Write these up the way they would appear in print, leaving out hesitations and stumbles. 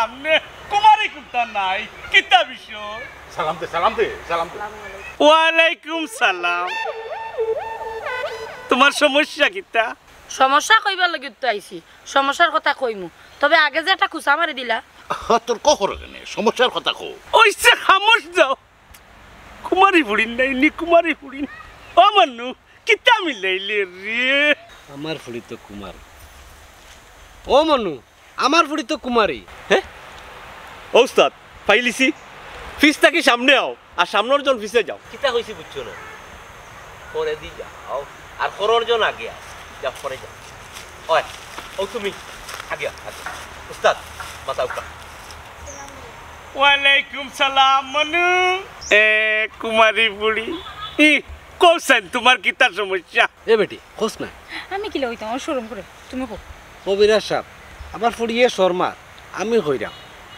সামনে কুমারী কুত্তা নাই কিতা বিষয় সালাম দে সালাম দে সালাম দে ওয়ালাইকুম সালাম তোমার সমস্যা কিতা সমস্যা কইবার লাগি তো আইছি সমস্যার কথা কইমু তবে আগে যে একটা খুসা মারি দিলা তোর কখনো কেন সমস্যার কথা কো ওইসে খামোশ যাও কুমারী ফুড়িন নাই নি কুমারী ফুড়িন ও মান্নু কিতা মিলাইলে রে আমার ফুড়ি তো কুমারী ও মনু আমার ফুড়ি তো কুমারী হ্যাঁ ওস্তাদ ফাইলিছি ফিসটা কি সামনে আও আর সামনের জন ফিসে যাও কিতা কইছি বুঝছো না পরে দি যাও আর করর জন আগে আও যা পরে যাও ওই ও তুমি আগে আগে উস্তাদ মাথা উপা ওয়ালাইকুম সালাম মনু এ কুমারী বুড়ি ই কোসেন তোমার কিতা সমস্যা এ বেটি খোঁজ না আমি কি লইতাম শরম করে তুমি কো কবিরাজ সাহেব আমার ফুড়িয়ে শর্মা আমি কইরাম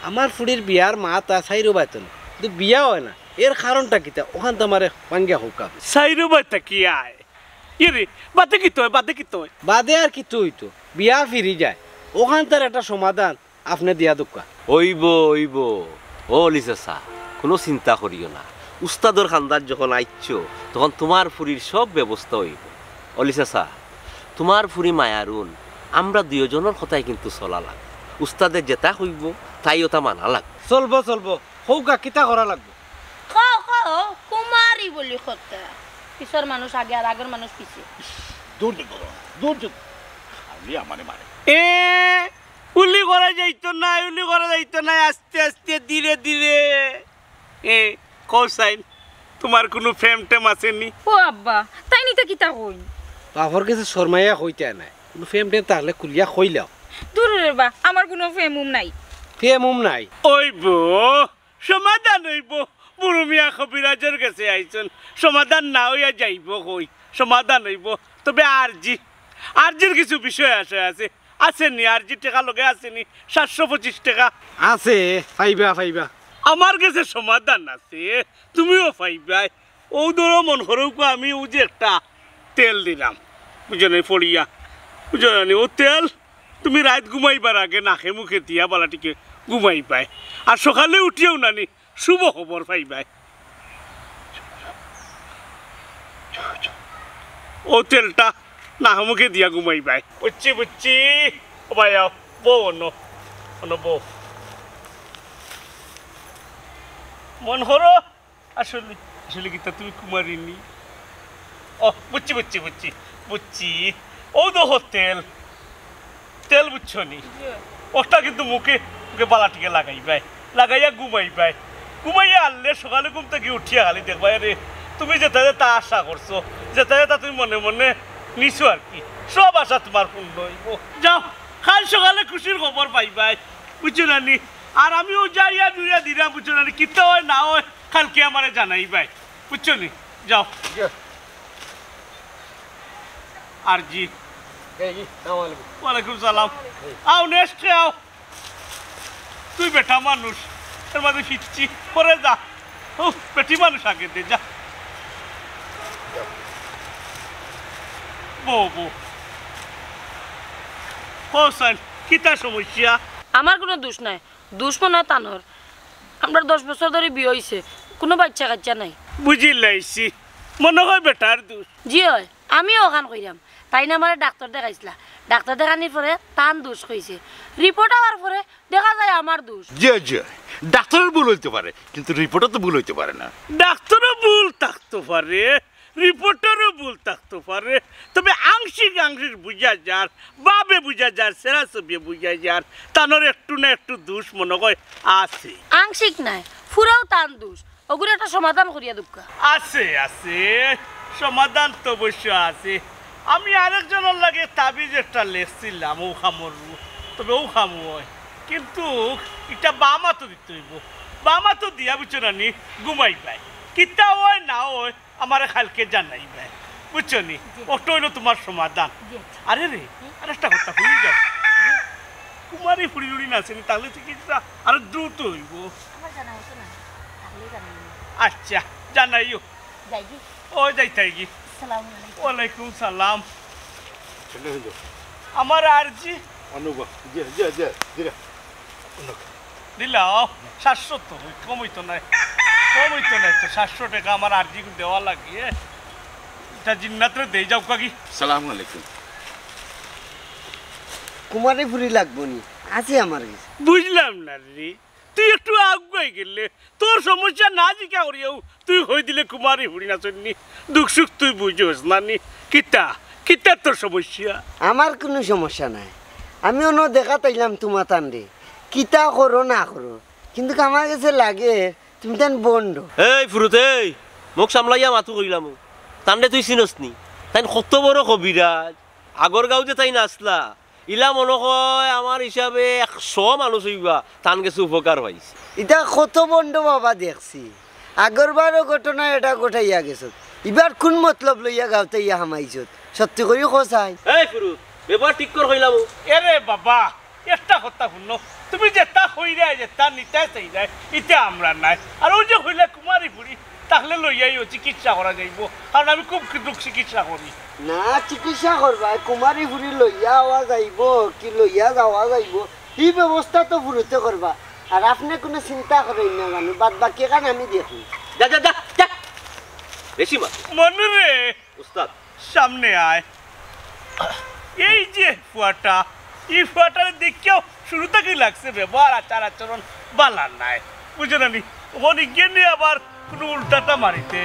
আমার ফুড়ির বিয়ার মা তা সাইরো বাইতন কিন্তু বিয়া হয় না এর কারণটা কিতা ওখান তো আমারে পাঙ্গিয়া হুকা সাইরো বাইতা কি আয় ইরে বাতে কি তোয় বাতে কি তোয় বাদে আর কিছু হইতো বিয়া ফিরি যায় ওখান তার একটা সমাধান আপনি দিয়া দোকা ওইব ওইব ও লিসা কোনো চিন্তা করিও না উস্তাদর খান্দার যখন আইছো তখন তোমার ফুরির সব ব্যবস্থা হইব ও লিসা তোমার ফুরি মায়ারুন আমরা দুজনের কথাই কিন্তু চলা লাগ উস্তাদের যেটা হইব তাই ওটা মানা লাগ চলবো চলবো হৌকা কিতা করা লাগবো কও কও কুমারী বলি কথা পিছর মানুষ আগে আর আগের মানুষ পিছে দূর দে দূর দে খালি আমারে মারে এ উলি করা যাইতো না উলি করা যাইতো না আস্তে আস্তে ধীরে ধীরে এ কোসাইন তোমার কোনো ফ্রেম টেম আসেনি ও আব্বা তাই নিতে কিতা কই বাপর কাছে শর্মাইয়া হইতে নাই কোনো ফেম টেম তাহলে কুলিয়া খইলাও দূর রে বা আমার কোনো ফেমুম নাই ফেমুম নাই ওইব সমাধান হইব বুড়ো মিয়া কবিরাজের কাছে আইছেন সমাধান না হইয়া যাইব কই সমাধান হইব তবে আরজির কিছু বিষয় আছে আসেনি আরজি টাকা লগে আসেনি 725 টাকা আছে পাইবা পাইবা আমার কাছে সমাধান আছে তুমিও পাইবাই ও ধরো মন হরৌকো আমি ও যে একটা তেল দিলাম বুঝলি ফড়িয়া বুঝলি ও তেল তুমি রাত ঘুমাইবার আগে নাকে মুখে দিয়া বালাটিকে ঘুমাই পায় আর সকালে উঠিও নানি শুভ খবর পাইবাই ও তেলটা নাকে মুখে দিয়া ঘুমাই পায় বুঝছি ও ভাই বউ অন্য বউ মন হরো আসলে আসলে গীতা তুমি কুমারিনী ও বুঝছি ও দেখো তেল বুঝছো নি ওটা কিন্তু মুখে বালাটিকে লাগাইয়া ঘুমাইয়া আনলে সকালে ঘুম থেকে উঠিয়া খালি দেখবা রে তুমি যেটা আশা করছো যেটা তুমি মনে মনে নিছো আর কি সব আশা তোমার পূর্ণ হইব যাও কাল সকালে খুশির খবর পাইবাই বুঝছো না নি আর আমিও যাইয়া দুইয়া দিরা বুঝছো না কিতা হয় না হয় কালকে আমারে জানাই ভাই বুঝছো নি যাও আর জি ওয়ালাইকুম সালাম আও নেক্সট আও তুই বেটা মানুষ এর মাঝে ফিরছি পরে যা ও বেটি মানুষ আগে দে যা বউ হোসেন কিতা সমস্যা আমার কোনো দোষ নাই দোষ মনে হয় তানোর আমরা 10 বছর ধরে বিয়ে হইছে কোনো বাচ্চা কাচ্চা নাই বুঝি লাইছি মনে হয় বেটার দোষ জি হয় আমিও ওখান কইরাম তাই না আমার ডাক্তার দেখাইছিলা ডাক্তার দেখানির পরে তান দোষ কইছে রিপোর্ট আওয়ার পরে দেখা যায় আমার দোষ জি ডাক্তারের ভুল হইতে পারে কিন্তু রিপোর্টও তো ভুল হইতে পারে না ডাক্তারও ভুল থাকতে পারে রিপোর্টারও ভুল থাকতে পারে তবে আংশিক বুঝা যার বাবে বুঝা যার সেরা ছবি বুঝা যার তানোর একটু না একটু দোষ মনে হয় আছে আংশিক নাই পুরাও তান দোষ ওগুলো একটা সমাধান করিয়া দুঃখা আছে সমাধান তো অবশ্য আছে আমি আরেকজনের লাগে তাবিজ একটা লেখছিলাম ও খামর তবে ও খামু হয় কিন্তু এটা বামা তো দিতে হইব বামা তো দিয়া বুঝছো না নি ঘুমাই পায় কিতা হয় না হয় আমার কালকে জানাই ভাই বুঝছো নি ওটা হইলো তোমার সমাধান আরে রে আর একটা কথা শুনি যাও কুমারী ফুড়ি না আসেনি তাহলে চিকিৎসা আরো দ্রুত হইব আচ্ছা জানাইও ও যাইতাই গি ওয়ালাইকুম সালাম আমার আরজি অনুভব দিলাও 700 তো কমইতো নাই তো 700 টাকা আমার আর্জি দেওয়া লাগিয়ে এটা জিন্নাতরে দেই যাও কাকি। সালাম আলাইকুম। কুমারী ফুরি লাগবো নি আছে আমার কাছে। বুঝলাম না রে, তুই একটু আগুয়াই গেলে তোর সমস্যা না জিকা করিও তুই হই দিলে কুমারী হুড়ি না চন্নি দুঃখ সুখ তুই বুঝোস না নি। কিতা তোর সমস্যা? আমার কোনো সমস্যা নাই, আমি অন্য দেখা তাইলাম তোমার তান্ডে কিতা করো না করো, কিন্তু আমার কাছে লাগে তুমি তান বন্ড। এই ফুরুতে মোক সামলাইয়া মাথু কইলাম তান্ডে তুই চিনস নি তাই কত বড় কবিরাজ আগর গাঁও যে তাই নাচলা ইলা মনে হয় আমার হিসাবে 100 মানুষ হইবা তান গেছে উপকার হয়েছে। এটা কত বন্ড বাবা দেখছি, আগরবারও ঘটনা এটা গোটাইয়া গেছ, এবার কোন মতলব লইয়া গাঁওতে ইয়া হামাইছত সত্যি করি খোঁচাই। এই ফুরুত ব্যাপার ঠিক কর হইলাম। এরে বাবা একটা কথা শুনো, তুমি যেটা হইরা যেটা নিতে চাই যায় এটা আমরা নাই। আর ওই যে হইলে কুমারী ফুড়ি তাহলে লইয়াইও চিকিৎসা করা যাইব, কারণ আমি খুব দুঃখ চিকিৎসা করি। না চিকিৎসা করবা কুমারী ফুরি লইয়া আওয়া যাইব কি লইয়া যাওয়া যাইব এই ব্যবস্থা তো ফুরুতে করবা। আর আপনি কোনো চিন্তা করেন না জানো, বাদ বাকি কান আমি দেখি। যা যা যা যা বেশি মা মনু রে উস্তাদ সামনে আয়। এই যে ফুয়াটা, এই ফুয়াটার দেখেও শুরু থেকেই লাগছে ব্যবহার আচার আচরণ বালার নাই, বুঝো না নি? ওখানে গেলে আবার কোনো উল্টাটা মারিতে।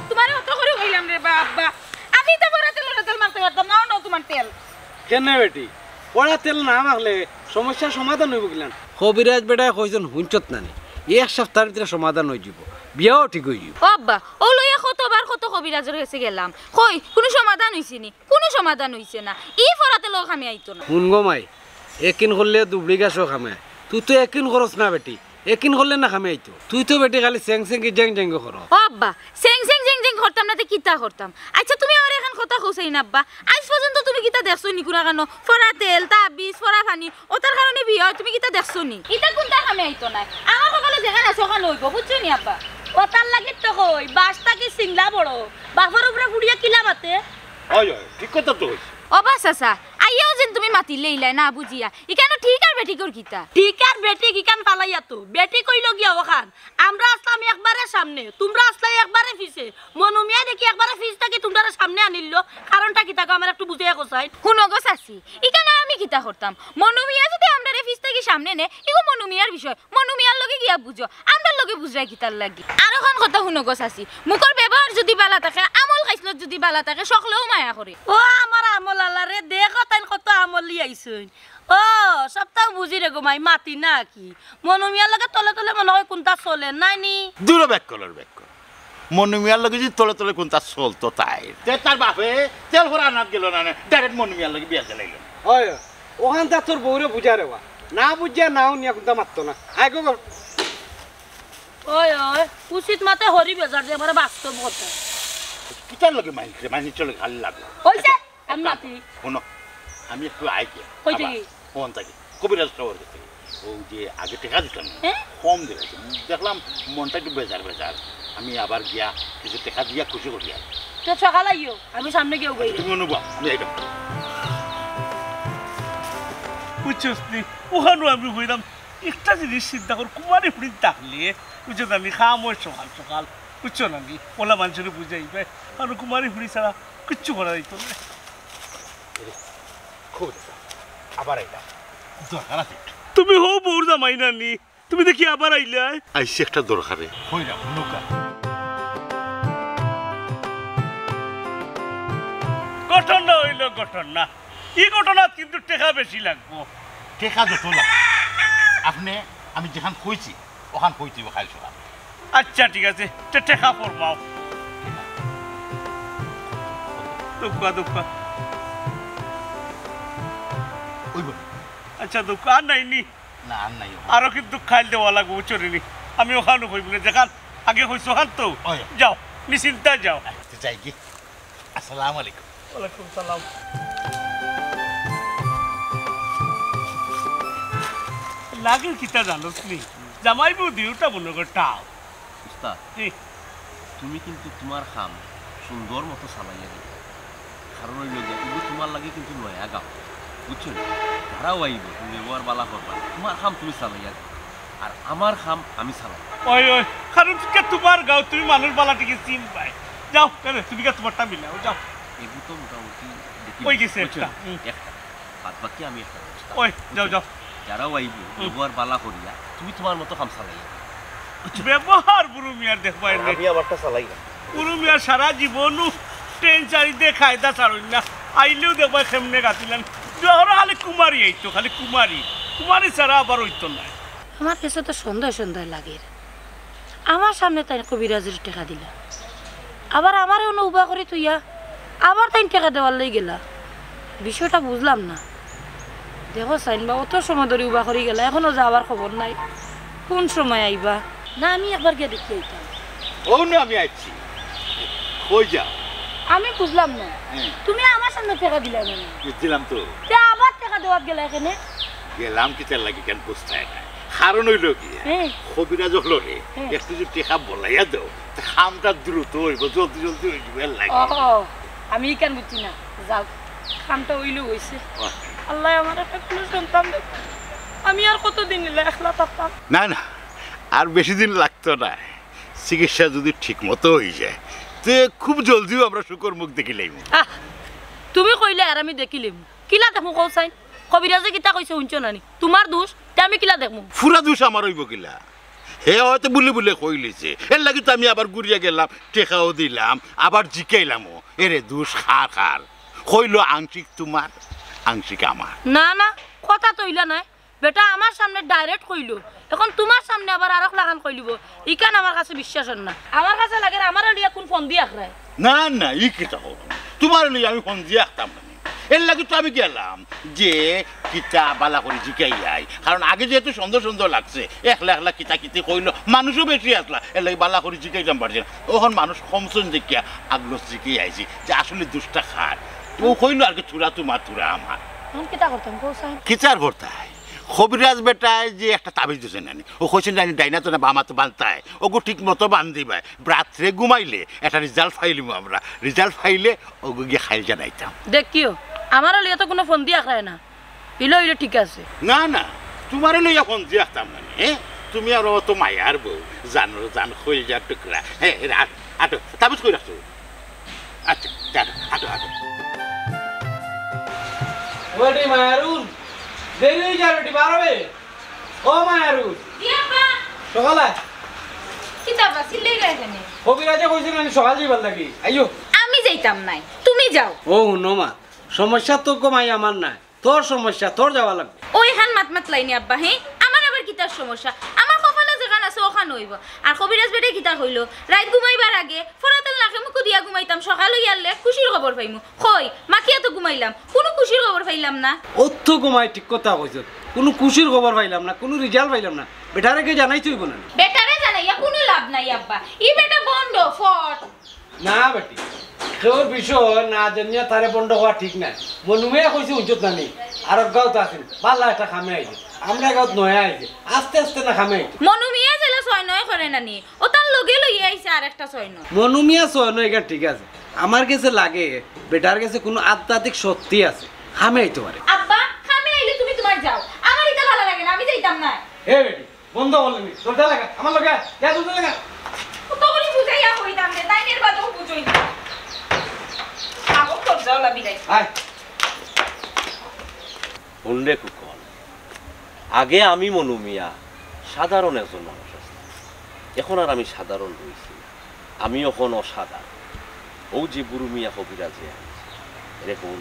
তোমার অত করে হইলাম রে বাবা, আমি তো বড় তেল মারতে পারতাম না, নাও তোমার তেল। কেন বেটি পড়া তেল না মাখলে সমস্যার সমাধান হইব কিলান? কবিরাজ বেটায় কইজন হুঞ্চত নানি এক সপ্তাহের ভিতরে সমাধান হয়ে যাব, বিয়াও ঠিক হয়ে যাব। ও আব্বা ও লইয়া কত কবিরাজের কাছে গেলাম, কই কোনো সমাধান হইছে নি? কোনো সমাধান হইছে না, ই ফরাতে লোক আমি আইতো না। শুন গো মাই, একিন করলে দুবলি গাছও খামে, তুই তো একিন খরচ না বেটি, একিন করলে না খামে আইতো। তুই তো বেটি খালি চেং চেং কি জেং জেং কর। ও আব্বা সেং সেং জেং জেং করতাম না, কিতা করতাম? আচ্ছা তুমি আমার এখন কথা কইছাই না আব্বা, আজ পর্যন্ত তুমি কিতা দেখছো নি? কুনা কেন ফরা তেল তাবিজ ফরা পানি ওটার কারণে বিয়া হয়, তুমি কিতা দেখছো নি? ইটা কোনটা আমি আইতো না, আমার সকালে যেখানে আছে ওখানে হইব, বুঝছো নি আব্বা? ওটার লাগে তো কই বাসটা কি সিংলা বড় বাপর উপরে ফুড়িয়া কিলা মাতে। হয় ঠিক কথা তো হইছে। অবাস আসা আইয়াও যেন তুমি মাতিলে ইলাই না বুঝিয়া ইকানো ঠিক আর বেটি কর কিতা ঠিক আর বেটি কি কান পালাইয়া তো বেটি কইল গিয়া ওখান আমরা আসলাম একবারে সামনে, তোমরা আসলাই একবারে পিছে। মনুমিয়া দেখি একবারে পিছ থাকি তোমরা সামনে আনিল, কারণটা কি তাকে আমার একটু বুঝিয়া কোসাই। শুনো গো চাচি ইকানো আমি কিতা করতাম? মনুমিয়া যদি আমরা ফিস থেকে সামনে নে ইগো মনুমিয়ার বিষয়, মনুমিয়ার লগে গিয়া বুঝো, আমরার লগে বুঝরাই কিতার লাগি। আর এখন কথা শুনো গো চাচি, মুখর ব্যবহার যদি বালা থাকে আমল খাইছিল যদি বালা থাকে সকলেও মায়া করে। ও আমার আমল আল্লাহরে দেখ তাই কত আমল লিয়াইছই। ও সপ্তাহ বুঝি রে গো মাই মাতি না কি মনুমিয়ার লগে তলে তলে মনে হয় কোনটা চলে নাই নি। দূর ব্যাক কর মনুমিয়ার লগে যদি তলে তলে কোনটা চলতো তাই তার বাপে তেল ভরা আনাত গেল না, ডাইরেক্ট মনুমিয়ার লগে বিয়া চালাইল। হয় ওখান তা তোর বউরে বুঝা রে বা না বুঝিয়া নাও নিয়া কোনটা মারতো না। আয় গো ওই ওই উচিত মাতে হরি বেজার যে আমার বাস্তব কথা কিতার লগে মাইনি চলে ভাল লাগলো। হইছে আমি মাতি শোনো আমি একটু আইকে কই থেকে? ফোন থাকি কবিরাজ খবর থেকে ও যে আগে টেকা দিতাম না, হ্যাঁ? কম দিলাম, দেখলাম মনটা একটু বেজার আমি আবার গিয়া কিছু টেকা দিয়া খুশি করি। আর তো সকালে আইও আমি সামনে গিয়ে গই। তুমি অনুভব আমি আইতাম বুঝছস নি? ওখানেও আমি হইলাম একটা জিনিস চিন্তা কর, কুমারী ফুড়ি থাকলে বুঝছো না নি খাম হয় সকাল সকাল, বুঝছো না নি? ওলা মানুষের বুঝাইবে, আর কুমারী ফুড়ি ছাড়া কিচ্ছু করা যাইতো না। খুব আবার আইতাম দরকার আছে। তুমি হো বউর জামাই না নি, তুমি দেখি আবার আইলে আইসি একটা দরকারে হইলাম নৌকা। ঘটনা হইল ঘটনা, এই ঘটনা কিন্তু টেকা বেশি লাগবো। টেকা যত লাগে আপনি আমি যেখান কইছি ওখান কইছি খাইল সকাল। আচ্ছা ঠিক আছে, টেকা ফরমাও। দুঃখ ওইব আচ্ছা দুঃখ আর নাই নি, না আর নাই আরো কিন্তু খাইল দেওয়া লাগবো চলিনি। আমি ওখানে হইব না, যেখান আগে হইছো ওখান তো ওই। যাও নিশ্চিন্তা যাও। যাই কি। আসসালামু আলাইকুম। ওয়ালাইকুম সালাম। লাগের কিতা জানোস নি? জামাই বউ দিওটা মনে কর টাও। উস্তাদ কি তুমি কিন্তু তোমার খাম সুন্দর মতো চালাইয়া দিবে। কারণ হইল গিয়া কিন্তু তোমার লাগে কিন্তু নয়া গাও বুঝছো না তারাও আইব তুমি ব্যবহার বালা করবা তোমার খাম তুমি চালাইয়া যাও। আর আমার খাম আমি চালাই ওই ওই কারণ কে তোমার গাও তুমি মানুষ বালাটিকে চিন পাই যাও কেন তুমি কে তোমারটা মিলাও যাও এগুলো তো মোটামুটি দেখি ওই গেছে বুঝছো একটা। না? একটা বাদ বাকি আমি একটা ব্যবস্থা ওই যাও যাও যারাও আইব ব্যবহার বালা করিয়া তুমি তোমার মতো খাম চালাইয়া যাও। ব্যবহার বুড়ো মিয়ার দেখবাই না আমি আমারটা চালাই না বুড়ো মিয়ার সারা জীবনও ট্রেন চারি দিয়ে খায়দা ছাড়ুন না আইলেও দেখবা কেমনে গাছিলেন জহর খালি কুমারী আইতো খালি কুমারী কুমারী ছাড়া আবার হইতো না আমার কাছে তো সন্দেহ সন্দেহ লাগে আমার সামনে তাই কবিরাজের টাকা দিলা আবার আমার অন্য উবা করে তুইয়া আবার তাই টাকা দেওয়ার লই গেলা বিষয়টা বুঝলাম না দেখো সাইন বা অত সময় ধরে উবা করে গেলা এখনো যাওয়ার খবর নাই কোন সময় আইবা না আমি একবার গিয়ে দেখি আইতাম ও না আমি আইছি কই যাও আমি বুঝলাম না তুমি আমার সামনে টাকা দিলা কেন বুঝছিলাম তো তে আবার টাকা দেওয়ার গেলা এখানে গেলাম কি তার লাগে কেন বুঝতে না কারণ হইল কি হ্যাঁ কবিরাজ হলো রে একটু যদি টেকা বলাইয়া দাও খামটা দ্রুত হইব জলদি জলদি হইব এর লাগে ও আমি কেন বুঝছি না যাও খামটা হইলো হইছে আল্লাহ আমার একটা কোনো সন্তান দেব আমি আর কতদিন একলা থাকতাম না না আর বেশি দিন লাগতো না চিকিৎসা যদি ঠিক মতো হয়ে যায় তে খুব জলদিও আমরা শুকর মুখ দেখিলাম আহ তুমি কইলে আর আমি দেখিলিম কিলা দেখো কও চাই কবিরাজে কিতা কইছে শুনছো নানি তোমার দোষ তে আমি কিলা দেখমু ফুরা দোষ আমার হইব কিলা হে হয়তো বলে বলে কইলিছে এর লাগি তো আমি আবার ঘুরিয়া গেলাম টেকাও দিলাম আবার জিকাইলামও এরে দোষ খার খার কইল আংশিক তোমার আংশিক আমার না না কথা তইলা নাই বেটা আমার সামনে ডাইরেক্ট কইলো এখন তোমার সামনে আবার আরক লাগান কইলিব ইকান আমার কাছে বিশ্বাস হন না আমার কাছে লাগে আমার লিয়া কোন ফোন দিয়ে আখরায় না না ই কিতা হোক তোমার লই আমি ফোন দিয়ে আসতাম না এর লাগি তো আমি গেলাম যে কিতা বালা করে জিকাই আই কারণ আগে যেহেতু সুন্দর সুন্দর লাগছে একলা একলা কিতা কিতি কইলো মানুষও বেশি আসলা এর লাগি বালা করে জিকাইলাম পারছে ওখন মানুষ কমসন দেখিয়া আগলো জিকাই আইছি যে আসলে দুষ্টা খার ও কইলো আর কি চূড়া তোমার চূড়া আমার এখন কিতা করতাম কও চাই কিচার করতাই কবিরাজ বেটায় যে একটা তাবিজ দিছে নানি ও কইছেন জানি ডাইনা তো না বামা তো বানতায় ওগো ঠিক মতো বান্ধিবাই রাত্রে ঘুমাইলে একটা রেজাল্ট ফাইলিম আমরা রেজাল্ট ফাইলে ওগো গিয়ে খাইল জানাইতাম দেখিও আমার লিয়া তো কোনো ফোন দিয়ে আখরায় না ইলো ইলো ঠিক আছে না না তোমার লইয়া ফোন দিয়ে আসতাম নানি হ্যাঁ তুমি আর অত মায়ার বউ জানো জান হয়ে যা টুকরা হ্যাঁ আটো তাবিজ কই রাখছো আচ্ছা জানো আটো আটো ওটি মায়ারুন দেরি হয়ে যাবে বেটি বাড়াবে ও মায়ারুন দিয়াবা সকালে কিতাবা সিলে গাইছেনে কবিরাজে কইছিল আমি সকাল যাইবার লাগি আইও আমি যাইতাম নাই তুমি যাও ও নমা সমস্যা তো কমাই আমার নাই তোর সমস্যা তোর যাওয়া লাগবে ওই হান মাত লাইনি আব্বা হে আমার আবার কিতার সমস্যা আমার কপালে যেখান আছে ওখান হইব আর কবিরাজ বেটে কিতা হইল রাত ঘুমাইবার আগে ফোনাতেল নাকে মুখ দিয়া ঘুমাইতাম সকাল হইয়ালে খুশির খবর পাইমু কই মাখিয়া তো ঘুমাইলাম কোনো খুশির খবর পাইলাম না অর্থ কমাই ঠিক কথা কইছ কোনো খুশির খবর পাইলাম না কোনো রেজাল্ট পাইলাম না বেটারে কে জানাই তুইব না বেটারে জানাইয়া কোনো লাভ নাই আব্বা ই বেটা বন্ধ ফট না বেটি তোর বিষয় না জানিয়া তারে বন্ধ হওয়া ঠিক নাই মনুমে কইছে উজ্জত না নেই আর গাঁত আছেন পাল্লা একটা খামে আইছে আমরা গাঁত নয়া আইছে আস্তে আস্তে না খামে আইছে মনুমিয়া জেলা 6-9 করে নানি ও তার লগে লইয়া আইছে আরেকটা 6-9 মনুমিয়া সয় নয় ঠিক আছে আমার কাছে লাগে বেটার কাছে কোনো আধ্যাত্মিক সত্যি আছে খামে আইতে পারে আব্বা খামে আইলে তুমি তোমার যাও আমার এটা ভালো লাগে না আমি যাইতাম না হে বেটি বন্ধ করলেন তোরটা লাগা আমার লগে যা তোরটা লাগা তখনই বুঝাইয়া হইতাম রে তাইনের বাদও বুঝই না আগো তোর যাও লাবি নাই আয় শুনলে কুকন আগে আমি মনুমিয়া সাধারণ একজন মানুষ আছি এখন আর আমি সাধারণ হয়েছি আমি এখন অসাধারণ ও যে বুড়ু মিয়া কবিরাজে এরকম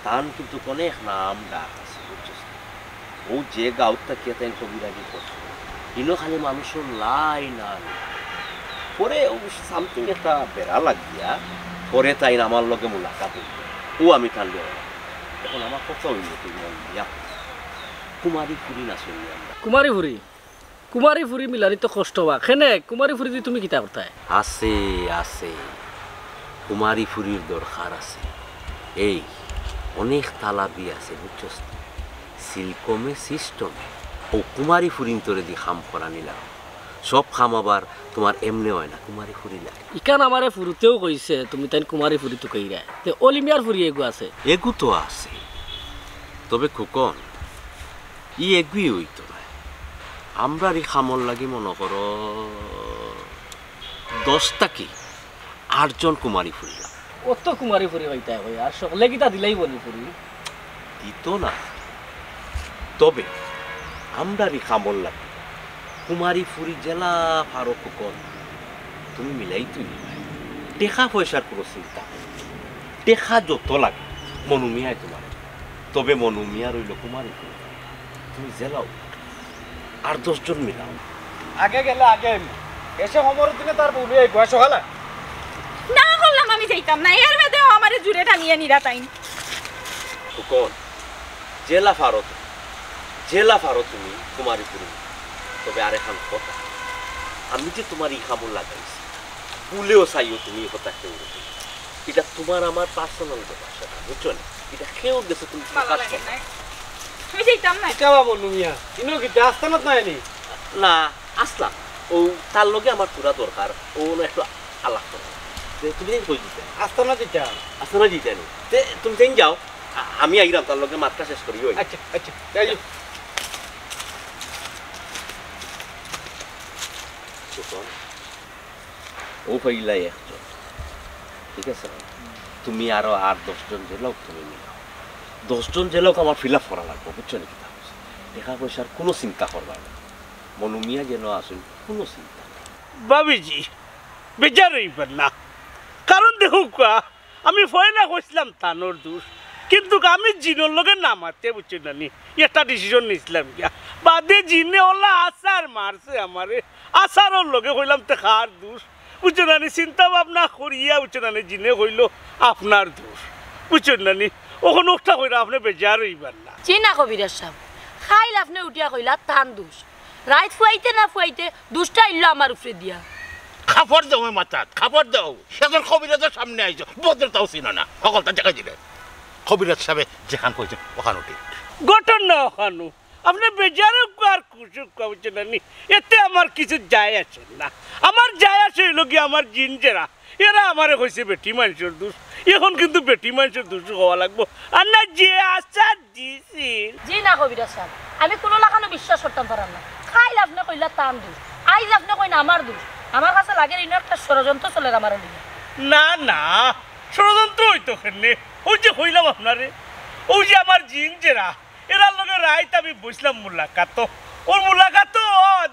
তান কিন্তু অনেক নাম ডাক আছে বুঝছিস ও যে গাঁত থাকিয়া তাই কবিরাজি করছে ইনো খালি মানুষের লাই না পরে ও সামথিং একটা বেড়া লাগিয়া পরে তাই আমার লগে মুলাকাত হইল ও আমি তার লিয়া এখন আমার কথা হইল তুই মন দিয়া কুমারী ফুরি না শুনি আমরা কুমারী ফুরি মিলারি তো কষ্ট হওয়া খেনে কুমারী ফুরি দি তুমি কিতা করতায় আছে আছে কুমারী ফুরির দরকার আছে এই অনেক তালাবি আছে বুঝছস সিলকমে সিস্টেমে ও কুমারী ফুরিন তোরে দি খাম করা নিলাম সব কাম আবার তোমার এমনি হয় না, কুমারী ফুরি লাগে। ইকান আমারে ফুরুতেও কইছে তুমি তাই কুমারী ফুরি তো কইরা তে অলিম্পিয়ার ফুরি এগু আছে। এগু তো আছে, তবে খুকন ই এগুই হইতো না। আমরা রে খামর লাগি মনে করো 10টা কি 8জন কুমারী ফুরিলাম। অত কুমারী ফুরি হইতা হয় আর সকলে কিতা দিলাই বলি ফুরি দিত না, তবে আমরা রে খামর লাগি কুমারী ফুরি জেলা ফারো খুকন তুমি মিলাই তুই টেকা পয়সার কোনো চিন্তা নেই। টেকা যত লাগে মনুমিয়ায় তোমার, তবে মনুমিয়া রইল কুমারী ফুরি। তুমি জেলাও আর 10 জন মিলাও। আগে গেলে আগে এসে সময়ের দিনে তার বউলে বয়স হলা না করলাম আমি যাইতাম না, এর মধ্যে আমার জুড়ে টানিয়ে নিরা তাই। খুকন জেলা ফারো তুমি কুমারী ফুরি, তবে আর এখন কথা আমি যে তোমার ই খামর লাগাইছি ভুলেও চাইও তুমি এই কথা কেউ এটা তোমার আমার পার্সোনাল ব্যাপার, সেটা বুঝছো না? এটা কেউ দেশে তুমি প্রকাশ করো না। আমি যাইতাম না। কিতা বাবু নুমিয়া ইনো কিতা আস্তানত নাই নি না আসলাম ও তার লগে আমার পুরা দরকার, ও একটু আলাপ করো। তুমি কই দিতে আস্তানা দিতা আসলে দিতে নি তুমি তেন যাও, আমি আইরাম তার লগে মাত্রা শেষ করি। আচ্ছা আচ্ছা যাই ও পাইলাই একজন, ঠিক আছে? তুমি আরো 8-10 জন যে লোক তুমি মিলাও, 10 জন যে লোক আমার ফিল আপ করা লাগবে, বুঝছো নাকি? টাকা পয়সার কোনো চিন্তা করবা না, মনুমিয়া যেন আসুন কোনো চিন্তা নেই। বাবিজি বেজার হইবেন না, কারণ দেখো আমি ফয়না কইছিলাম তানোর দোষ, কিন্তু আমি জিনোর লগে নামাতে বুঝছি না নি একটা ডিসিশন নিয়েছিলাম গিয়া বাদে জিনে ওলা আচার মারছে আমারে, আচারর লগে কইলাম তে খার দোষ, বুঝছো না নি? চিন্তা ভাবনা করিয়া বুঝছো না নি জিনে কইল আপনার দোষ, বুঝছো না নি? ওখানে ওটা কইরা আপনি বেজার হইবেন না। চিনা কবিরাজ সাহেব খাইল আপনি উঠিয়া কইলা তান দুষ, রাইত ফুয়াইতে না ফুয়াইতে দুষটা ইল্লো আমার উপরে দিয়া। খাপড় দাও মাথাত, খাপড় দাও। এখন কবিরাজের সামনে আইছো, বদরটাও চিনো না, সকলটা দেখা দিলে কবিরাজ সাহেব যেখান কইছে ওখানে ঠিক গঠন না ওখানো আপনি বেজারও আর খুশি বুঝছেন না নি, এতে আমার কিছু যায় আসে না। আমার যায় আসে হইল কি আমার জিনজেরা এরা আমারে কইছে বেটি মানুষের দোষ, এখন কিন্তু বেটি মানুষের দোষ হওয়া লাগবো, আর না যে আচার দিছিল। জি না কবিরাজ সাহেব আমি কোনো লাগানো বিশ্বাস করতাম পারাম না। খাইল আপনি কইলা তান দুষ, আইজ আপনি কই না আমার দোষ। আমার কাছে লাগে ইনো একটা ষড়যন্ত্র চলে আমার লিগে। না না ষড়যন্ত্র হইতো কেনে, ওই যে হইলাম আপনারে, ওই যে আমার জিনজেরা এরার লগে রাইত আমি বসলাম মুলাকাত, ওর মুলাকাত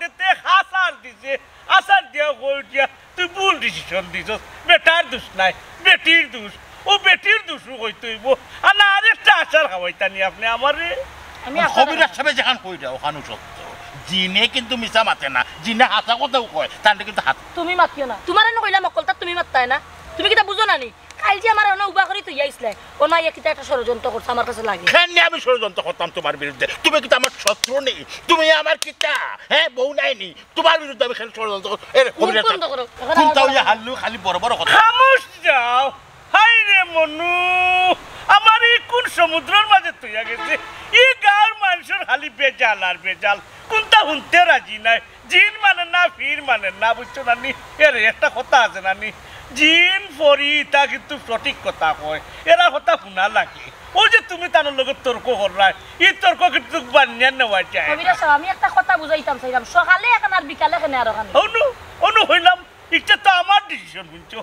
দেখতে আচার দিছে, আচার দিয়া কই দিয়া তুই ভুল ডিসিশন দিছ, বেটার দোষ নাই বেটির দোষ, ও বেটির দোষও কইতইব, আর না আরেকটা আচার খাওয়াইতানি আপনি আমারে। আমি কবিরাজ সাহেব যেখান কইরা ওখানে সত্য, জিনে কিন্তু মিছা মাতে না, জিনে হাসা কথাও কয়, তার কিন্তু হাত তুমি মাতিও না, তোমার এনে কইলা মকলতা তুমি মাত্তাই না, তুমি কিটা বুঝো না নি? কাল যে আমার অন্য উবা করি তুই আইসলে ও না কিটা একটা ষড়যন্ত্র করছে আমার কাছে লাগে। কেন আমি ষড়যন্ত্র করতাম তোমার বিরুদ্ধে? তুমি কিন্তু আমার শত্রু নেই, তুমি আমার কিটা হ্যাঁ বউ নাইনি, তোমার বিরুদ্ধে আমি খেলে ষড়যন্ত্র হারলু খালি বড় বড় কথা। খামোশ যাও, হাই রে মনু আমার এই কোন সমুদ্রের মাঝে তুইয়া গেছে, এই গাঁর মানুষের খালি বেজাল আর বেজাল, কোনটা শুনতে রাজি নাই, জিন মানে না ফির মানে না, বুঝছো না নি? এর একটা কথা আছে না নি, জিন ফরি তা কিন্তু সঠিক কথা কয়, এরা কথা শোনা লাগে। ওই যে তুমি তার লগে তর্ক করলাই, এই তর্ক কিন্তু বানিয়ে নেওয়া যায়। কবিরাজ সাহেব আমি একটা কথা বুঝাইতাম চাইলাম, সকালে এখন আর বিকালে কেন আর ওখানে অনু হইলাম, এটা তো আমার ডিসিশন বুঝছো,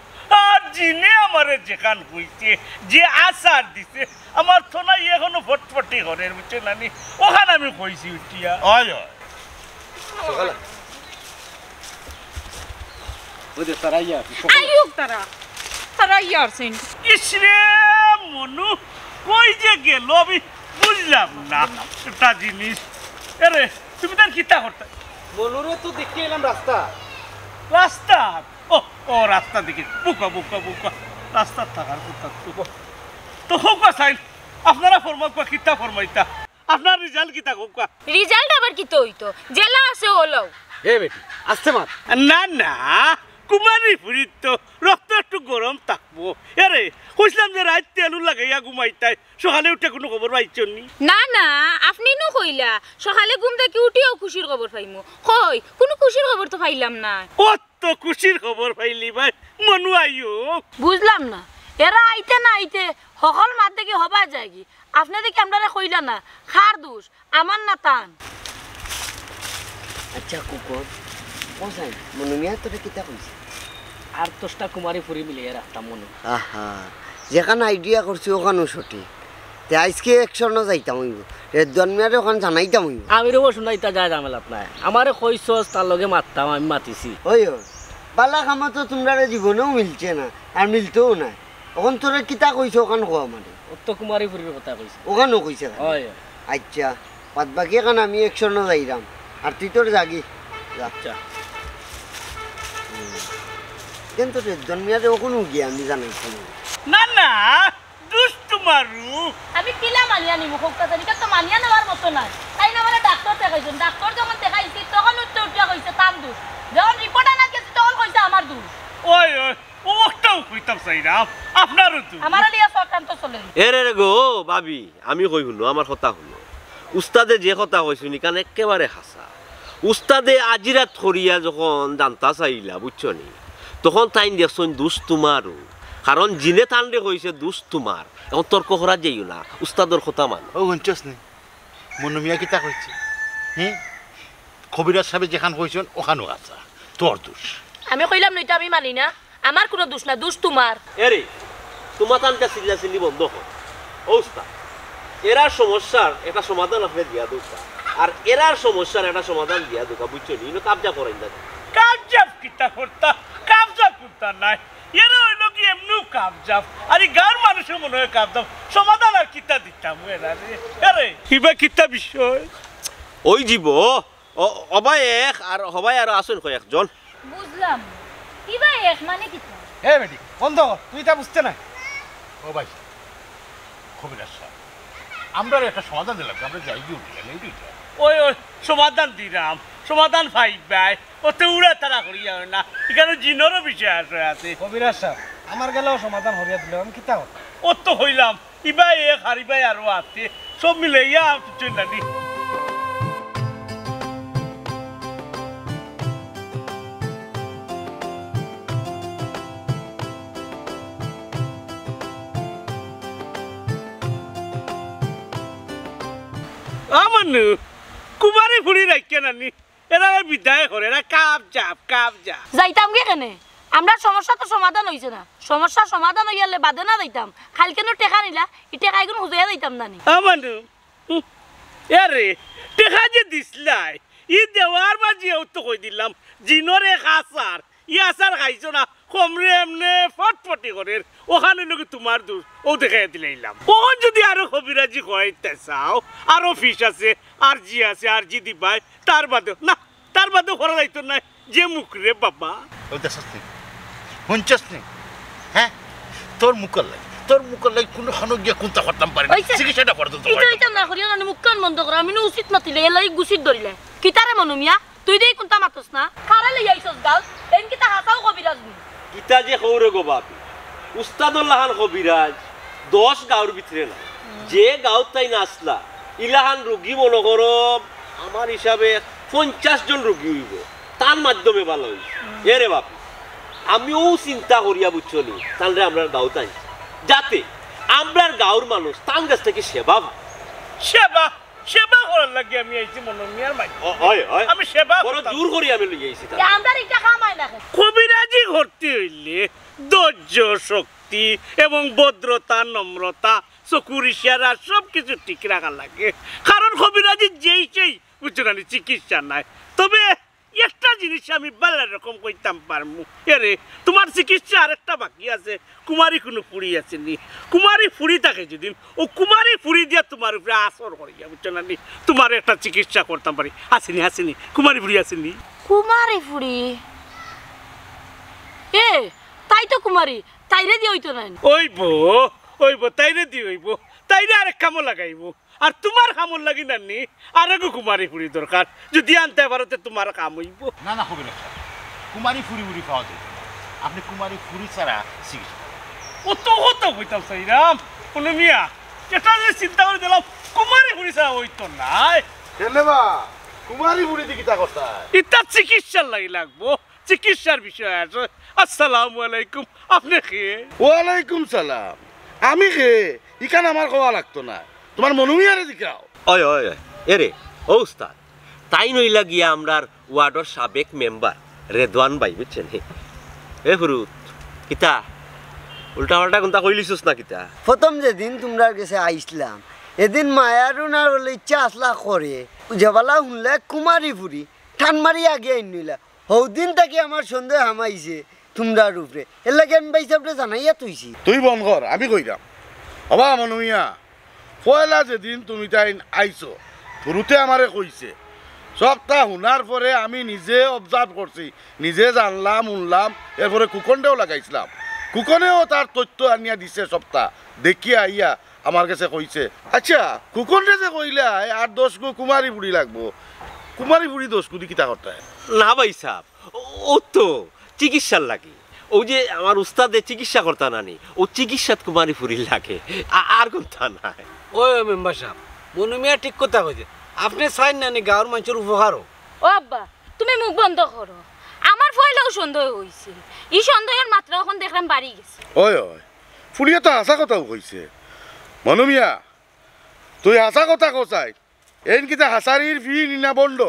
আর জিনে আমারে যেখান হইছে যে আচার দিছে আমার তো না এখনো ফটফটি ঘরের বুঝছো না নি, ওখানে আমি কইছি উঠিয়া হয় সকালে ওই যে তারা ইয়া আইউক তারা ইয়ারছেন। ইসরে মনু কই যে গেল আমি বুঝলাম না একটা জিনিস। আরে তুমি তার কিতা করতে মনুরে তো দেখে এলাম রাস্তা রাস্তা, ও ও রাস্তা দেখি বুকা বুকা বুকা রাস্তা থাকার কথা তো হোক সাইন আপনারা ফরমাইবা কিতা ফরমাইতা, আপনার রেজাল্ট কিতা হোক? রিজাল্ট আবার কি তো হইতো, জেলা আছে হলো। এ বেটি আসতে মাত না না কুমারী ফুরির তো রক্ত একটু গরম থাকবো এরে কইছিলাম যে রাত তেলু লাগাইয়া ঘুমাইতাই সকালে উঠে কোনো খবর পাইছো নি না না আপনি নো কইলা সকালে ঘুম থেকে উঠিও খুশির খবর পাইমু কই কোনো খুশির খবর তো পাইলাম না কত খুশির খবর পাইলি ভাই মনু আইও বুঝলাম না এরা আইতে না আইতে সকল মাত দেখি হবা যায় কি আপনাদের কি আমরা কইলা না খার দোষ আমার না টান আচ্ছা কুকুর বসাই মনুমিয়া তোরে কিতা কইছে আর 10টা কুমারী ফুরি মিলিয়ে রাখতাম মনে আহা যেখানে আইডিয়া করছি ওখানেও সঠিক তে আজকে একশন যাইতাম হইব রেদমিয়ারে ওখানে জানাইতাম হইব আমি রব শুনাইতা যায় ঝামেলাত নাই আমারে কইছস তার লগে মারতাম আমি মাতিছি ওই বালা কামা তো তোমরা জীবনেও মিলছে না আর মিলতেও না ওখান তোরে কিতা কইছে ওখানে কোয়া মানে অত কুমারী ফুরির কথা কইছে ওখানেও কইছে হয় আচ্ছা বাদ বাকি এখানে আমি একশন যাইরাম আর তুই তোর জাগি যা আচ্ছা কিন্তু রেদমিয়ারে ওখানেও গিয়ে আমি জানাইছি না না দুষ্ট মারু আমি কিলা মানিয়া নিমু খোকা জানিকা তো মানিয়া নেওয়ার মতো নাই তাই না মানে ডাক্তার দেখাইছেন ডাক্তার যখন দেখাইছি তখন উত্তর উঠিয়া কইছে তাম দোষ যখন রিপোর্ট আনা গেছে তখন কইছে আমার দোষ ওই ওই ওটাও কইতাম সাইরাম আপনারও তো আমার লিয়া সরকার তো চলে এরে রে গো ভাবি আমি কই শুনো আমার কথা শুনো উস্তাদে যে কথা কইছো নি কান একেবারে হাসা উস্তাদে আজিরাত থরিয়া যখন জানতা চাইলা বুঝছো নি তখন তাই দেখছন দুষ তোমারও কারণ জিনে টানলে কইছে দুষ তোমার এখন তর্ক করা যাইও না উস্তাদর কথা মান ও শুনছস নি মনুমিয়া কিতা কইছে কবিরাজ সাহেব যেখান কইছেন ওখানেও আছা তোর দোষ আমি কইলাম নইটা আমি মানি না আমার কোনো দোষ না দোষ তোমার এরে তোমার টানটা চিল্লা চিল্লি বন্ধ কর ও উস্তাদ এরার সমস্যার একটা সমাধান আপনি দিয়া দোকা আর এরার সমস্যার একটা সমাধান দিয়া দোকা বুঝছো নি কাবজা করেন না কাবজাব কিতা করতা কাবজাব করতা নাই এরা হইল কি এমনি কাবজাব আরে গাঁর মানুষের মনে হয় কাবজাব সমাধান আর কিতা দিতাম এরা রে আরে কিবা কিতা বিষয় ওই জীব অবাই এক আর হবাই আর আসুন কয় একজন বুঝলাম কিবা এক মানে কি হে বেটি বন্ধ কর তুই তা বুঝতে না ও ভাই কবিরাজ সাহেব আমরা একটা সমাধান দিলাম আমরা যাই গিয়ে উঠলাম এই দুইটা ওই ওই সমাধান দিলাম সমাধান ভাই ওতে উড়া তারা করিয়া হয় না এখানে জিনেরও বিষয় আছে কবিরাজ সাহেব আমার গেলেও সমাধান হরিয়া দিল আমি কিতা কর ও তো হইলাম ইবাই এক হারিবাই আরো আছে সব মিলে ইয়া কিছু নানি আমানু কুমারী ফুড়ি রাখিয়া নানি এরা বিদায় করে এরা কাপ যা যাইতাম কে কেনে আমরা সমস্যা তো সমাধান হইছে না সমস্যা সমাধান হইয়ালে বাদে না যাইতাম খালি কেন টেকা নিলা ই টেকা এগুন হুজাইয়া যাইতাম নানি আমানু এরে টেকা যে দিসলাই ই দেওয়ার মাঝে তো কই দিলাম জিনর এক আচার ই আচার খাইছো না কমরে এমনে ফটফটি করে ওখানে লোক তোমার দূর ও দেখাই দিলাম ওখান যদি আরো কবিরাজি কইতে চাও আরো ফিস আছে আর জি দিবাই তার বাদেও না তার বাদেও করা যাইতো না যে মুখ রে বাবা ও দেখছস নি শুনছস নি হ্যাঁ তোর মুখের লাগে কোনো খানো গিয়া কোনটা করতাম পারি না ওইছে। চিকিৎসাটা করতে তো ইতো ইতো না করিয়া নানি মুক্কান বন্ধ করা আমি উচিত মাতিলে এলাই গুছিত ধরিলে কিতারে মনুমিয়া তুই দেই কোনটা মাতস না কারা লই আইছস গাল এন কিতা হাসাও কবিরাজ নি ইটা যে খৌরে গো বাপি উস্তাদুল্লাহান কবিরাজ 10 গাঁর ভিতরে না যে গাঁত তাই না আসলা ইলাহান রোগী মনে করো আমার হিসাবে 50 জন রোগী হইব তার মাধ্যমে ভালো হইব এরে বাপি আমিও চিন্তা করিয়া বুঝছনি তাহলে আমরা গাঁত আনছি যাতে আমরা গাঁর মানুষ তার কাছ থেকে সেবা পায় সেবা করার লাগে আমি আইছি মনোমিয়ার মাই হয় হয় আমি সেবা বড় করতাম। জোর করি আমি লই আইছি যে আমরা এটা খামাই না কবিরাজি করতে হইলে ধৈর্য শক্তি এবং ভদ্রতা নম্রতা চকুর ইশারা সব কিছু ঠিক রাখা লাগে কারণ কবিরাজি যেই সেই বুঝছো না চিকিৎসা নাই তবে একটা জিনিস আমি ভালো রকম কইতাম পারমু এরে তোমার চিকিৎসা আরেকটা বাকি আছে কুমারী কোনো ফুড়ি আসেনি কুমারী ফুড়ি থাকে যদি ও কুমারী ফুড়ি দিয়া তোমার উপরে আসর করিয়া বুঝছো না তোমার একটা চিকিৎসা করতাম পারি আসেনি কুমারী ফুড়ি আসেনি কুমারী ফুড়ি এ তাই তো কুমারী তাইরে দি হইতো না ওইব তাইরে দি হইব তাইরে আরেক কামো লাগাইব আর তোমার কামর লাগি নানি আরেকও কুমারী ফুড়ি দরকার যদি আনতে পারো তোমার কাম হইব না কবিরাজ সাহেব কুমারী ফুরি পাওয়া যায় আপনি কুমারী ফুরি ছাড়া চিকিৎসা অত হতো হইতাম সাইরাম কোন মিয়া এটা যে চিন্তা করে দিলাম কুমারী পুলিশা হইতো নাই কেলেবা কুমারী ফুরি দি কিতা করতা এটা চিকিৎসার লাগি লাগবো চিকিৎসার বিষয় আছে আসসালামু আলাইকুম আপনি কে ওয়ালাইকুম সালাম আমি কে ইখান আমার কোয়া লাগতো না তোমার মনুমিয়ারে জিকাও ওই ওই ওই এরে ও উস্তাদ তাই নইলা গিয়া আমরার ওয়ার্ডর সাবেক মেম্বার রেদওয়ান ভাই বুঝছেন এ ফুরুত কিতা উল্টা পাল্টা কোনটা কইলিছস না কিতা প্রথম যেদিন তোমরা কাছে আইসলাম এদিন মায়ারুনার বলে ইচ্ছা আসলা করে যেবেলা শুনলে কুমারী ফুরি ঠান মারি আগে আইনিলা হৌদিন তাকে আমার সন্দেহ হামাইছে তোমরার উপরে এর লাগে আমি ভাই সাহেবরে জানাইয়া তুইছি তুই বন কর আমি কইরাম হবা মনুমিয়া পয়লা যেদিন তুমি তাই আইছো শুরুতে আমারে কইছে সবটা শুনার পরে আমি নিজে অবজার্ভ করছি নিজে জানলাম শুনলাম এরপরে কুকনটাও লাগাইছিলাম কুকনেও তার তথ্য আনিয়া দিছে সপ্তাহ দেখিয়া আইয়া আমার কাছে কইছে আচ্ছা কুকনরে যে কইলা 8-10 গো কুমারী বুড়ি লাগবো কুমারী বুড়ি 10 কোটি কিতা করতে না ভাই সাহেব ও তো চিকিৎসার লাগে ও যে আমার উস্তাদে চিকিৎসা করতা নানি ও চিকিৎসাত কুমারী ফুরি লাগে আর কোনটা নাই ওই মেম্বার সাহেব মনুমিয়া ঠিক কথা কইছে আপনি চাই নানি গাঁৱৰ মানুষের উপকার হোক ও আব্বা তুমি মুখ বন্ধ করো আমার ফয়লাও সন্দেহ হইছে এই সন্দেহের মাত্রা এখন দেখলাম বাড়ি গেছে ওই ওই ফুলিয়ে তো হাসা কথাও কইছে মনুমিয়া তুই হাসা কথা কচাই এন কিতা হাসারির ফি নিনা বন্ড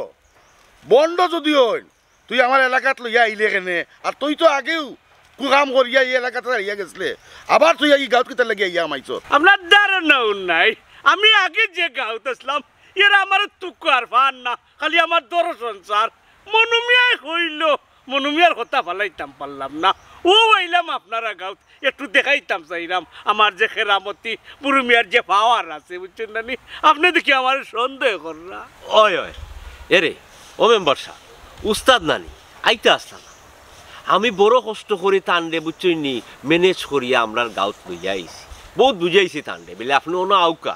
বন্ড যদি হইন তুই আমার এলাকাত লইয়া আইলে কেনে আর তুই তো আগেও কাম করিয়া এই এলাকাতে আইয়া গেছলে আবার তুই এই গাঁত কিতা লাগিয়া ইয়া মাইছ আপনার ধারণাও নাই আমি আগে যে গাঁত আসলাম এরা আমার তুকু আর ফান না খালি আমার দর্শন স্যার মনুমিয়ায় হইল মনুমিয়ার কথা ফালাইতাম পারলাম না ও আইলাম আপনারা গাঁত একটু দেখাইতাম চাইলাম আমার যে খেরামতি মুরুমিয়ার যে পাওয়ার আছে বুঝছেন না নি আপনি দেখি আমার সন্দেহ কররা ওই ওই এরে ও মেম্বার সাহেব উস্তাদ নানি আইতে আসলাম আমি বড় কষ্ট করে তান্ডে বুঝছইনি ম্যানেজ করিয়া আমরার গাঁত লইয়া আইছি বহুত বুঝাইছি তান্ডে বলে আপনি অন্য আউকা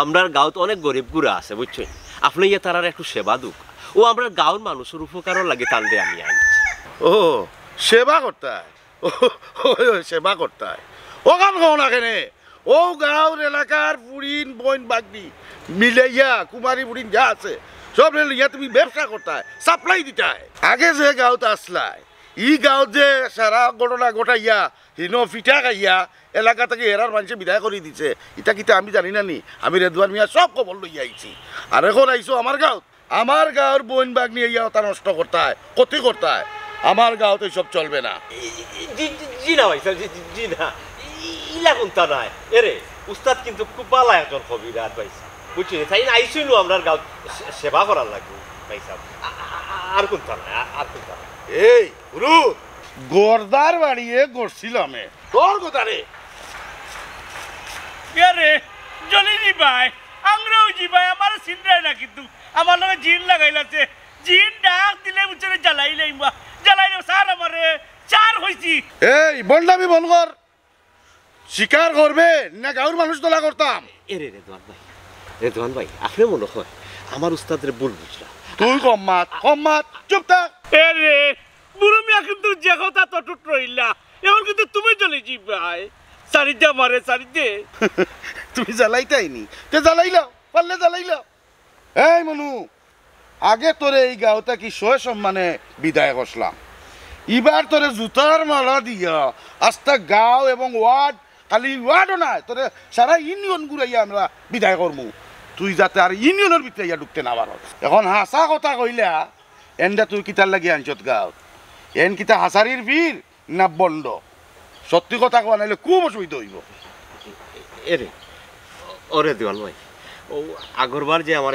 আমরার গাঁত অনেক গরিব গুড়া আছে বুঝছেন আপনি ইয়ে তারার একটু সেবা দুক ও আমরা গাঁৱৰ মানুষের উপকারও লাগে তান্ডে আমি আনছি ও সেবা করতায় ও সেবা করতায় ও কাম কও না কেনে ও গাঁৱৰ এলাকার বুড়িন বইন বাগনি মিলাইয়া কুমারী বুড়িন যা আছে সব লইয়া তুমি ব্যবসা করতায় সাপ্লাই দিতায় আগে যে গাঁৱত আসলাই ই গাঁৱত যে সারা ঘটনা ঘটাইয়া হিন ফিঠা খাইয়া এলাকা থেকে এরার মানুষে বিদায় করে দিছে ইটা কিতা আমি জানি না নি আমি রেদওয়ান মিয়া সব খবর লইয়া আইছি আর এখন আইসো আমার গাঁৱত আমার গাঁৱৰ বইন বাগনি ইয়া তা নষ্ট করতায় ক্ষতি করতায় আমার গাঁৱত এইসব চলবে না জি না ভাই সাহেব জি না ইলা কোনটা নাই এরে উস্তাদ কিন্তু খুব ভালো একজন কবিরাজ ভাই সাহেব বুঝছি তাই না আইসইলো আমরার গাঁত সেবা করার লাগবে ভাই সাহেব আর কোনটা নাই আর কোনটা নাই এই গুরু গর্দার বাড়িয়ে গড়ছিলাম তোর কথা রে রে জলি জিবাই আমরাও জিবাই আমার চিন্তাই না কিন্তু আমার লগে জিন লাগাইলাছে জিন ডাক দিলে বুঝছে জ্বালাইলাই বা জ্বালাইলে স্যার আমারে চার হইছি এই বন্ডামি বন কর শিকার করবে না গাঁৱৰ মানুষ দলা করতাম এরে রেদওয়ান ভাই আপনি মনে হয় আমার উস্তাদের ভুল বুঝলা তুই কম মাত চুপ থাক এ রে বুড়ুমিয়া কিন্তু যে কথা তো টুট রইলা এখন কিন্তু তুমি চলে জিবাই সারিতে আমারে সারিতে তুমি জ্বালাইতাইনি তে জ্বালাইলাও পারলে জ্বালাইলাও এই মনু আগে তোরে এই গাঁওটা কি সয় সম্মানে বিদায় করলাম এবার তোরে জুতার মালা দিয়া আস্তা গাঁও এবং ওয়ার্ড খালি ওয়ার্ডও নাই তোরে সারা ইউনিয়ন ঘুরাইয়া আমরা বিদায় করমু তুই যাতে আর ইউনিয়নের ভিতরে ইয়া ঢুকতে না পারো এখন হাসা কথা কইলা এনটা তুই কিতার লাগি আনছত গাঁও এন কিতা হাসারির ভিড় না বন্ড সত্যি কথা কোয়া নাইলে খুব অসুবিধা হইব এরে ওরে দেওয়ান ভাই ও আগরবার যে আমার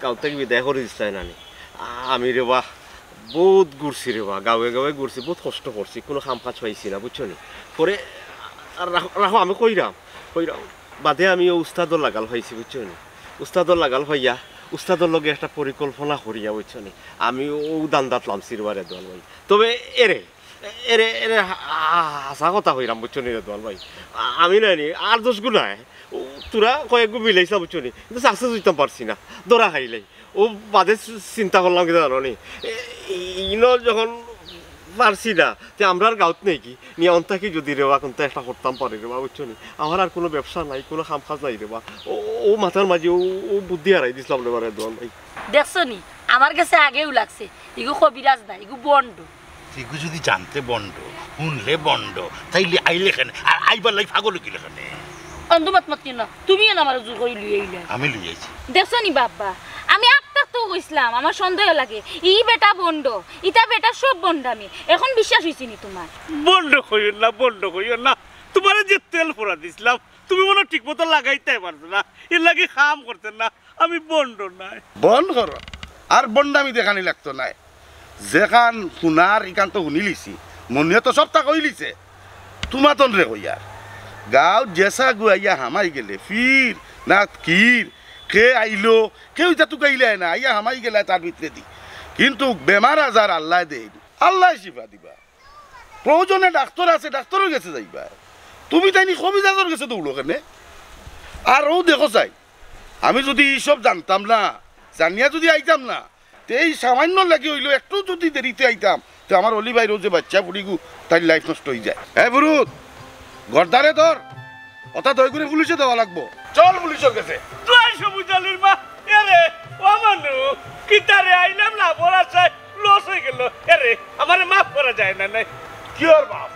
গাঁও থেকে বিদায় করে দিচ্ছিল নানি আমি রে বা বহুত ঘুরছি রে বা গাঁৱে গাঁৱে ঘুরছি বহুত কষ্ট করছি কোনো কাম কাজ পাইছি না বুঝছো নি পরে আর রাখো আমি কইরাম বাদে আমি উস্তাদর লাগাল পাইছি বুঝছো নি উস্তাদর লাগাল পাইয়া উস্তাদর লগে একটা পরিকল্পনা করিয়া বুঝছো নি আমি ও দান্দাত লামছি রে বারে দেওয়ান ভাই তবে এরে এরে এরে হাসা কথা হইরাম বুঝছো নি রে দেওয়ান ভাই আমি নাইনি আর দোষগুলো নাই তোরা কয়েকগু মিলাইছা বুঝছো নি কিন্তু সাকসেস হইতাম পারছি না দরা খাইলাই ও বাদে চিন্তা করলাম কি জানো নি ইনো যখন পারছি না যে আমরা আর গাঁত নেই কি নিয়ে অন্তাকে যদি রেবা কোনটা একটা করতাম পারি রেবা বুঝছো নি আমার আর কোনো ব্যবসা নাই কোনো কাম কাজ নাই রেবা ও মাথার মাঝে ও বুদ্ধি হারাই দিছিলাম রে বারে দোয়ান ভাই দেখছো নি আমার কাছে আগেও লাগছে ইগু কবিরাজ না ইগু বন্ড তুই যদি জানতে বন্ড শুনলে বন্ড তাইলে আইলে কেন আর আইবার লাই পাগল কি লেখানে অন্ধমত মত না তুমিও না আমার জোর করে লুই আইলে আমি লই আইছি দেখছো নি বাবা আমি একটা তো কইছিলাম আমার সন্দেহ লাগে ই বেটা বন্ড ইটা বেটা সব বন্ডামি এখন বিশ্বাস হইছে নি তোমার বন্ধ কইও না তোমার যে তেল ফোড়া দিছিলাম তুমি মনে ঠিক মতো লাগাইতে পারছো না এর লাগে কাম করতে না আমি বন্ড নাই বন্ধ কর আর বন্ডামি দেখানি লাগতো নাই যেখান শুনার ইকান তো শুনি লিছি মনে তো সব তা কই লিছে তোমাতন রে কইয়ার গাঁও জেসা গুয়াইয়া হামাই গেলে ফির না কির কে আইলো কেউ যা তুক আইলে না আইয়া হামাই গেলে তার ভিতরে দি কিন্তু বেমার আজার আল্লাহ দেই আল্লাহ শিফা দিবা প্রয়োজনে ডাক্তার আছে ডাক্তারও গেছে যাইবা তুমি তাইনি কবিরাজর গেছে দৌড়ো কেনে আর ও দেখো চাই আমি যদি এইসব জানতাম না জানিয়া যদি আইতাম না তো এই সামান্য লাগি হইলো একটু যদি দেরিতে আইতাম তো আমার অলি ভাই রোজে বাচ্চা পুড়িগু তাই লাইফ নষ্ট হয়ে যায় হ্যাঁ বুরুত গর্দারে ধর অর্থাৎ দয় করে পুলিশে দেওয়া লাগবো চল পুলিশের কাছে তুই সবুজ আলীর মা এরে ও মানু কিতারে আইলাম না বলা চাই লস হয়ে গেল এরে আমারে মাফ করা যায় না নাই কি আর বাপ